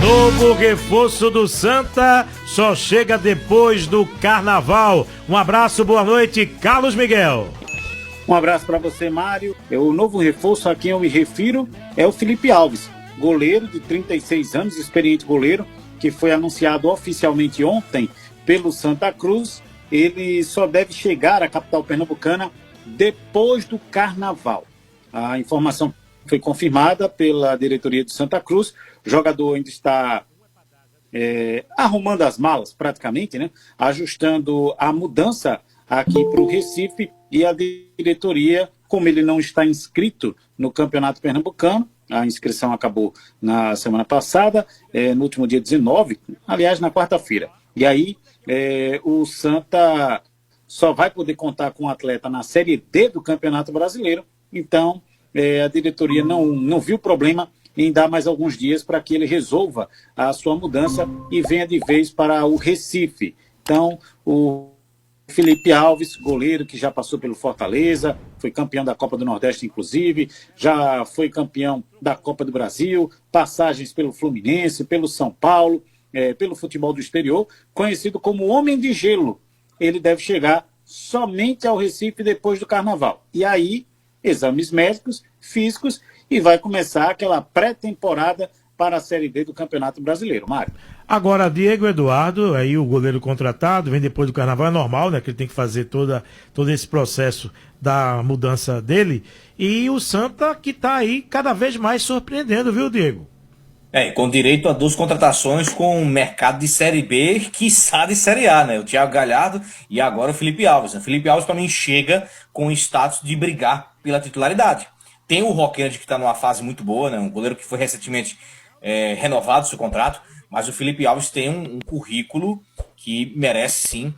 Novo reforço do Santa só chega depois do Carnaval. Um abraço, boa noite, Carlos Miguel. Um abraço para você, Mário. O novo reforço a quem eu me refiro é o Felipe Alves, goleiro de 36 anos, experiente goleiro, que foi anunciado oficialmente ontem pelo Santa Cruz. Ele só deve chegar à capital pernambucana depois do Carnaval. A informação foi confirmada pela diretoria do Santa Cruz. O jogador ainda está arrumando as malas, praticamente, né? Ajustando a mudança aqui para o Recife, e a diretoria, como ele não está inscrito no Campeonato Pernambucano, a inscrição acabou na semana passada, no último dia 19, aliás, na quarta-feira. E aí, o Santa só vai poder contar com o atleta na Série D do Campeonato Brasileiro. Então, a diretoria não viu problema em dar mais alguns dias para que ele resolva a sua mudança e venha de vez para o Recife. Então, o Felipe Alves, goleiro que já passou pelo Fortaleza, foi campeão da Copa do Nordeste, inclusive, já foi campeão da Copa do Brasil, passagens pelo Fluminense, pelo São Paulo, pelo futebol do exterior, conhecido como Homem de Gelo. Ele deve chegar somente ao Recife depois do Carnaval. E aí, exames médicos, físicos, e vai começar aquela pré-temporada para a Série D do Campeonato Brasileiro. Mário. Agora, Diego Eduardo, aí o goleiro contratado, vem depois do Carnaval, é normal, né, que ele tem que fazer todo esse processo da mudança dele, e o Santa que está aí cada vez mais surpreendendo, viu, Diego? Com direito a 2 contratações com o mercado de Série B, quiçá de Série A, né? O Thiago Galhardo e agora o Felipe Alves. O Felipe Alves, para mim, chega com o status de brigar pela titularidade. Tem o Roquenard, que está numa fase muito boa, né? Um goleiro que foi recentemente renovado seu contrato, mas o Felipe Alves tem um currículo que merece, sim,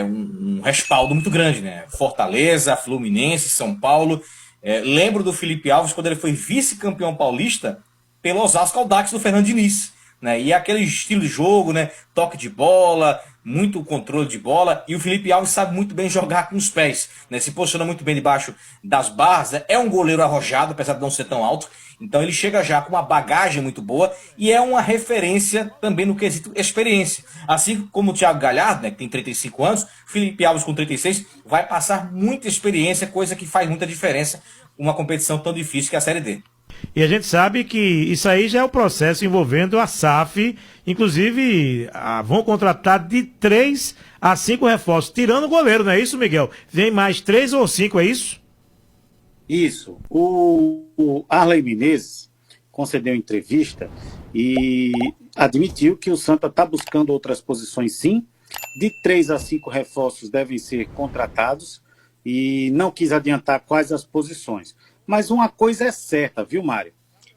um respaldo muito grande, né? Fortaleza, Fluminense, São Paulo. Lembro do Felipe Alves quando ele foi vice-campeão paulista pelo Osasco Audax do Fernando Diniz, né? E aquele estilo de jogo, né? Toque de bola, muito controle de bola, e o Felipe Alves sabe muito bem jogar com os pés, né? Se posiciona muito bem debaixo das barras, né? É um goleiro arrojado, apesar de não ser tão alto, então ele chega já com uma bagagem muito boa e é uma referência também no quesito experiência. Assim como o Thiago Galhardo, né, que tem 35 anos, o Felipe Alves com 36 vai passar muita experiência, coisa que faz muita diferença numa competição tão difícil que é a Série D. E a gente sabe que isso aí já é o processo envolvendo a SAF, inclusive vão contratar de 3 a 5 reforços, tirando o goleiro, não é isso, Miguel? Vem mais 3 ou 5, é isso? Isso. O Arley Menezes concedeu entrevista e admitiu que o Santa está buscando outras posições, sim. De 3 a 5 reforços devem ser contratados e não quis adiantar quais as posições. Mas uma coisa é certa, viu, Mário?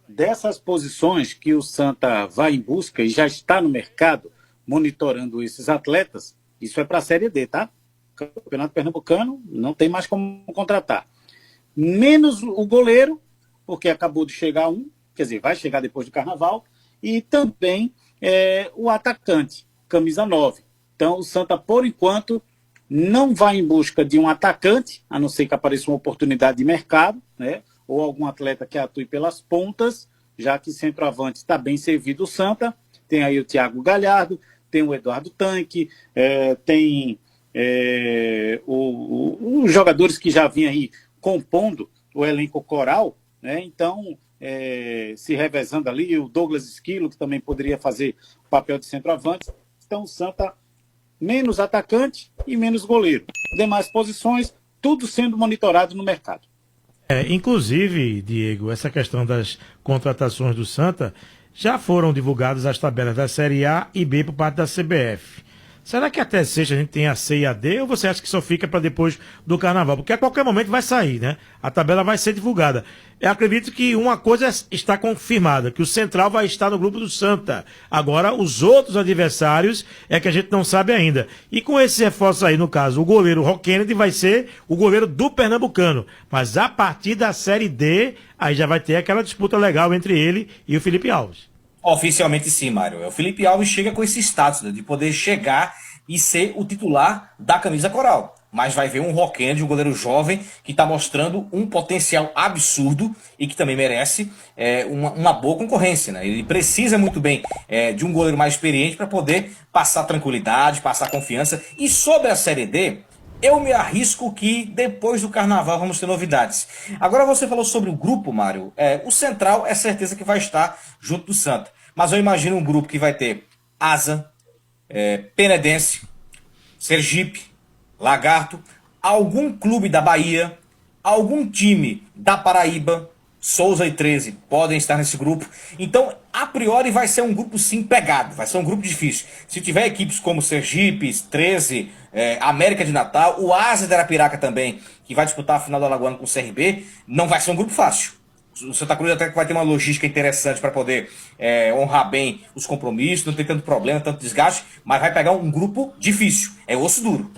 Dessas posições que o Santa vai em busca e já está no mercado monitorando esses atletas, isso é para a Série D, tá? O Campeonato Pernambucano não tem mais como contratar. Menos o goleiro, porque acabou de chegar quer dizer, vai chegar depois do Carnaval, e também o atacante, camisa 9. Então o Santa, por enquanto, não vai em busca de um atacante, a não ser que apareça uma oportunidade de mercado, né? Ou algum atleta que atue pelas pontas, já que centroavante está bem servido o Santa. Tem aí o Thiago Galhardo, tem o Eduardo Tanque, tem os jogadores que já vinham aí compondo o elenco coral, né? Então, se revezando ali, o Douglas Esquilo, que também poderia fazer o papel de centroavante. Então, o Santa menos atacante e menos goleiro. Demais posições, tudo sendo monitorado no mercado. Inclusive, Diego, essa questão das contratações do Santa, já foram divulgadas as tabelas da Série A e B por parte da CBF. Será que até sexta a gente tem a C e a D, ou você acha que só fica para depois do Carnaval? Porque a qualquer momento vai sair, né? A tabela vai ser divulgada. Eu acredito que uma coisa está confirmada, que o Central vai estar no grupo do Santa. Agora, os outros adversários é que a gente não sabe ainda. E com esse reforço aí, no caso, o goleiro Roquenard vai ser o goleiro do Pernambucano. Mas a partir da Série D, aí já vai ter aquela disputa legal entre ele e o Felipe Alves. Oficialmente sim, Mário. O Felipe Alves chega com esse status, né, de poder chegar e ser o titular da camisa coral. mas vai ver um Roquende, um goleiro jovem, que está mostrando um potencial absurdo e que também merece uma boa concorrência, né? Ele precisa muito bem de um goleiro mais experiente para poder passar tranquilidade, passar confiança. E sobre a Série D, eu me arrisco que depois do Carnaval vamos ter novidades. Agora você falou sobre o grupo, Mário. O Central é certeza que vai estar junto do Santa. Mas eu imagino um grupo que vai ter Asa, Penedense, Sergipe, Lagarto, algum clube da Bahia, algum time da Paraíba, Souza e 13 podem estar nesse grupo. Então, a priori, vai ser um grupo sim pegado, vai ser um grupo difícil. Se tiver equipes como Sergipe, 13, América de Natal, o Asa de Arapiraca também, que vai disputar a final do Alagoano com o CRB, não vai ser um grupo fácil. O Santa Cruz até que vai ter uma logística interessante para poder honrar bem os compromissos, não tem tanto problema, tanto desgaste, mas vai pegar um grupo difícil, é osso duro.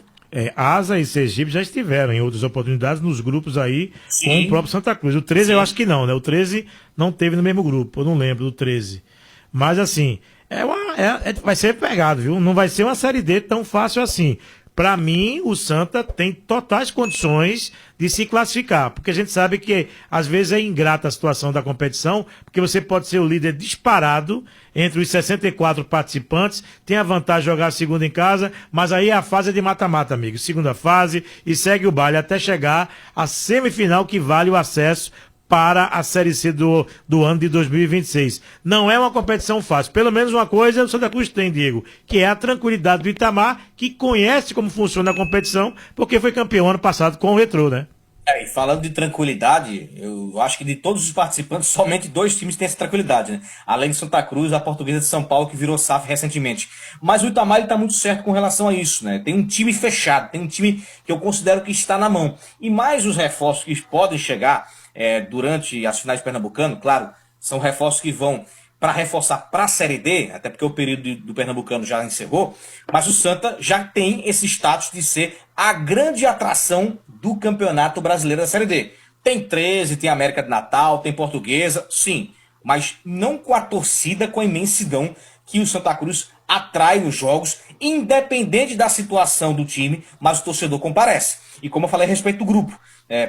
Asa e Sergipe já estiveram em outras oportunidades nos grupos aí. Sim. Com o próprio Santa Cruz. O 13 Sim. eu acho que não, né? O 13 não teve no mesmo grupo, eu não lembro do 13. Mas assim, vai ser pegado, viu? Não vai ser uma Série D tão fácil assim. Para mim, o Santa tem totais condições de se classificar, porque a gente sabe que às vezes é ingrata a situação da competição, porque você pode ser o líder disparado entre os 64 participantes, tem a vantagem de jogar a segunda em casa, mas aí a fase é de mata-mata, amigo. Segunda fase e segue o baile até chegar à semifinal que vale o acesso para a Série C do ano de 2026. Não é uma competição fácil. Pelo menos uma coisa o Santa Cruz tem, Diego, que é a tranquilidade do Itamar, que conhece como funciona a competição, porque foi campeão ano passado com o Retrô, né? E falando de tranquilidade, eu acho que de todos os participantes, somente 2 times têm essa tranquilidade, né? Além de Santa Cruz, a Portuguesa de São Paulo, que virou SAF recentemente. Mas o Itamar está muito certo com relação a isso, né? Tem um time fechado, tem um time que eu considero que está na mão. E mais os reforços que podem chegar durante as finais de Pernambucano, claro, são reforços que vão para reforçar para a Série D, até porque o período do Pernambucano já encerrou, mas o Santa já tem esse status de ser a grande atração do Campeonato Brasileiro da Série D. Tem 13, tem América de Natal, tem Portuguesa, sim, mas não com a torcida, com a imensidão que o Santa Cruz atrai nos jogos, independente da situação do time, mas o torcedor comparece. E como eu falei a respeito do grupo,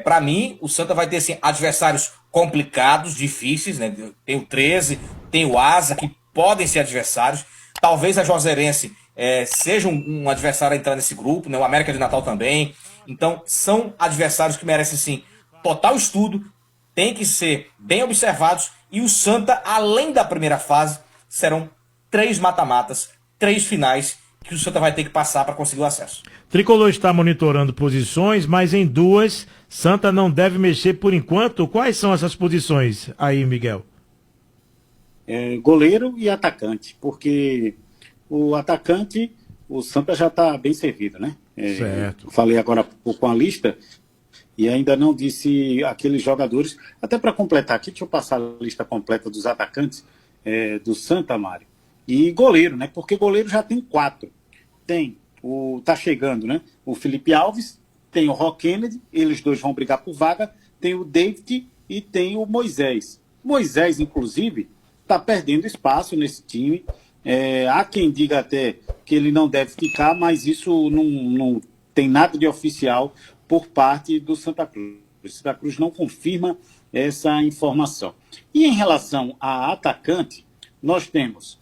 para mim, o Santa vai ter assim, adversários complicados, difíceis, né? Tem o 13, tem o Asa, que podem ser adversários. Talvez a Juazeirense seja um adversário a entrar nesse grupo, né? O América de Natal também. Então, são adversários que merecem, sim, total estudo, tem que ser bem observados. E o Santa, além da primeira fase, serão 3 mata-matas, 3 finais que o Santa vai ter que passar para conseguir o acesso. Tricolor está monitorando posições, mas em 2, Santa não deve mexer por enquanto. Quais são essas posições aí, Miguel? Goleiro e atacante, porque o atacante, o Santa já está bem servido, né? Certo. Falei agora há pouco com a lista e ainda não disse aqueles jogadores. Até para completar aqui, deixa eu passar a lista completa dos atacantes do Santa, Mário. E goleiro, né? Porque goleiro já tem 4. Tá chegando, né? O Felipe Alves, tem o Rock Kennedy, eles 2 vão brigar por vaga, tem o David e tem o Moisés. Moisés, inclusive, está perdendo espaço nesse time. Há quem diga até que ele não deve ficar, mas isso não tem nada de oficial por parte do Santa Cruz. O Santa Cruz não confirma essa informação. E em relação a atacante, nós temos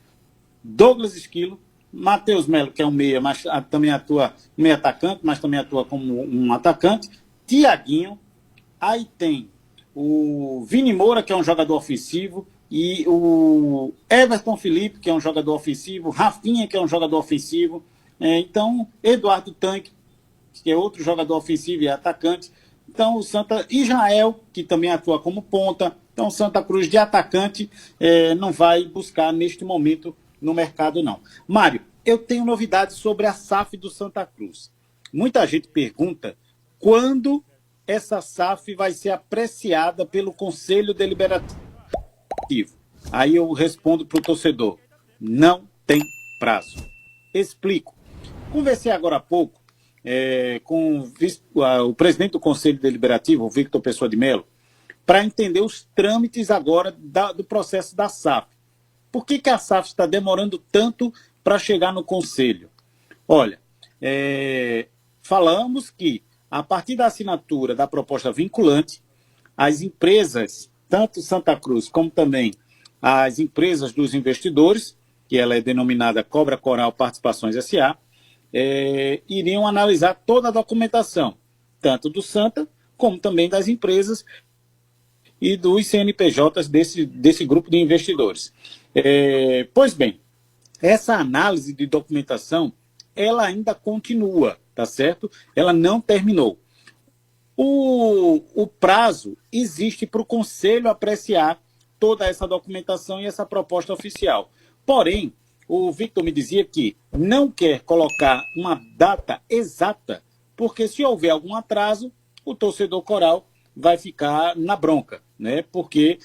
Douglas Esquilo, Matheus Melo, que é um meia, mas também atua meio atacante, mas também atua como um atacante, Tiaguinho, aí tem o Vini Moura, que é um jogador ofensivo, e o Everton Felipe, que é um jogador ofensivo, Rafinha, que é um jogador ofensivo, então Eduardo Tanque, que é outro jogador ofensivo e atacante. Então o Santa, Israel, que também atua como ponta. Então o Santa Cruz de atacante não vai buscar neste momento no mercado, não. Mário, eu tenho novidades sobre a SAF do Santa Cruz. Muita gente pergunta quando essa SAF vai ser apreciada pelo Conselho Deliberativo. Aí eu respondo para o torcedor, não tem prazo. Explico. Conversei agora há pouco com o presidente do Conselho Deliberativo, o Victor Pessoa de Mello, para entender os trâmites agora do processo da SAF. Por que a SAF está demorando tanto para chegar no Conselho? Olha, falamos que, a partir da assinatura da proposta vinculante, as empresas, tanto Santa Cruz como também as empresas dos investidores, que ela é denominada Cobra Coral Participações S.A., iriam analisar toda a documentação, tanto do Santa, como também das empresas e dos CNPJs desse grupo de investidores. Pois bem, essa análise de documentação, ela ainda continua, tá certo? Ela não terminou. O prazo existe para o Conselho apreciar toda essa documentação e essa proposta oficial. Porém, o Victor me dizia que não quer colocar uma data exata, porque se houver algum atraso, o torcedor coral vai ficar na bronca, né? Porque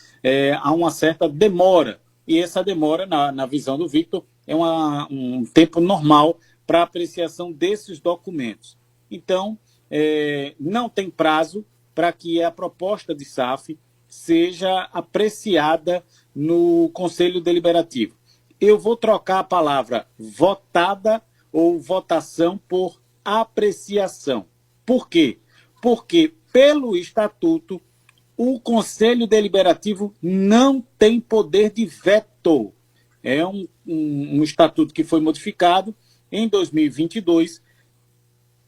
há uma certa demora, e essa demora, na visão do Victor, é um tempo normal para apreciação desses documentos. Então, não tem prazo para que a proposta de SAF seja apreciada no Conselho Deliberativo. Eu vou trocar a palavra votada ou votação por apreciação. Por quê? Porque, pelo Estatuto, o Conselho Deliberativo não tem poder de veto. É um estatuto que foi modificado em 2022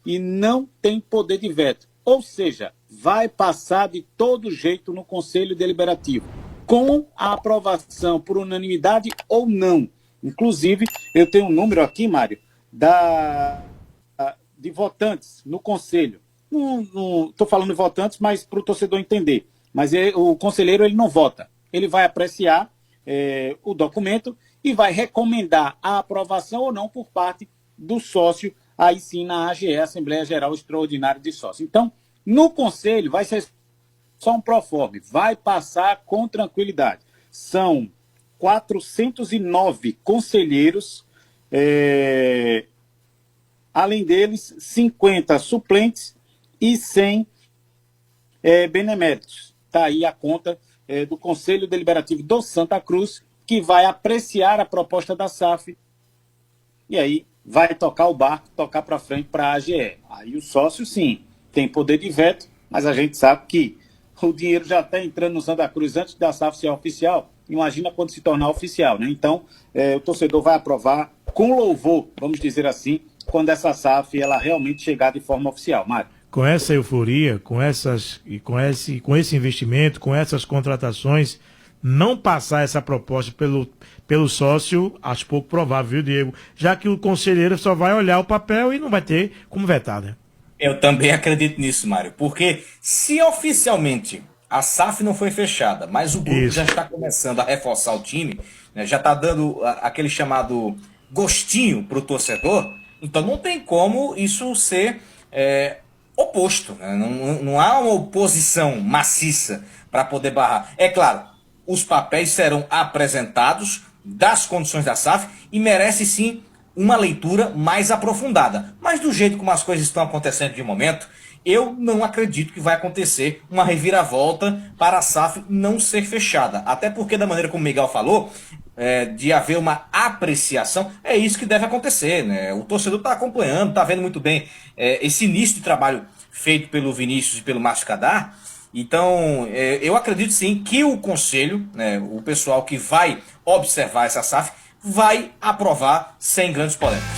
e não tem poder de veto. Ou seja, vai passar de todo jeito no Conselho Deliberativo, com a aprovação por unanimidade ou não. Inclusive, eu tenho um número aqui, Mário, de votantes no Conselho. Não estou falando de votantes, mas para o torcedor entender. Mas o conselheiro ele não vota. Ele vai apreciar o documento e vai recomendar a aprovação ou não por parte do sócio, aí sim na AGE, Assembleia Geral Extraordinária de Sócios. Então, no Conselho vai ser só um proforme, vai passar com tranquilidade. São 409 conselheiros, além deles, 50 suplentes e 100 beneméritos. Está aí a conta do Conselho Deliberativo do Santa Cruz, que vai apreciar a proposta da SAF e aí vai tocar o barco, tocar para frente para a AGE. Aí o sócio, sim, tem poder de veto, mas a gente sabe que o dinheiro já está entrando no Santa Cruz antes da SAF ser oficial. Imagina quando se tornar oficial, né? Então, o torcedor vai aprovar com louvor, vamos dizer assim, quando essa SAF ela realmente chegar de forma oficial, Mário. Com essa euforia, com esse investimento, com essas contratações, não passar essa proposta pelo sócio, acho pouco provável, viu, Diego? Já que o conselheiro só vai olhar o papel e não vai ter como vetar, né? Eu também acredito nisso, Mário, porque se oficialmente a SAF não foi fechada, mas o grupo já está começando a reforçar o time, né, já está dando aquele chamado gostinho para o torcedor, então não tem como isso ser oposto, né? Não há uma oposição maciça para poder barrar. É claro, os papéis serão apresentados das condições da SAF e merece sim uma leitura mais aprofundada. Mas do jeito como as coisas estão acontecendo de momento, eu não acredito que vai acontecer uma reviravolta para a SAF não ser fechada. Até porque, da maneira como o Miguel falou, de haver uma apreciação, é isso que deve acontecer, né? O torcedor está acompanhando, está vendo muito bem esse início de trabalho feito pelo Vinícius e pelo Márcio Cadar. Então, eu acredito sim que o Conselho, né, o pessoal que vai observar essa SAF, vai aprovar sem grandes polêmicas.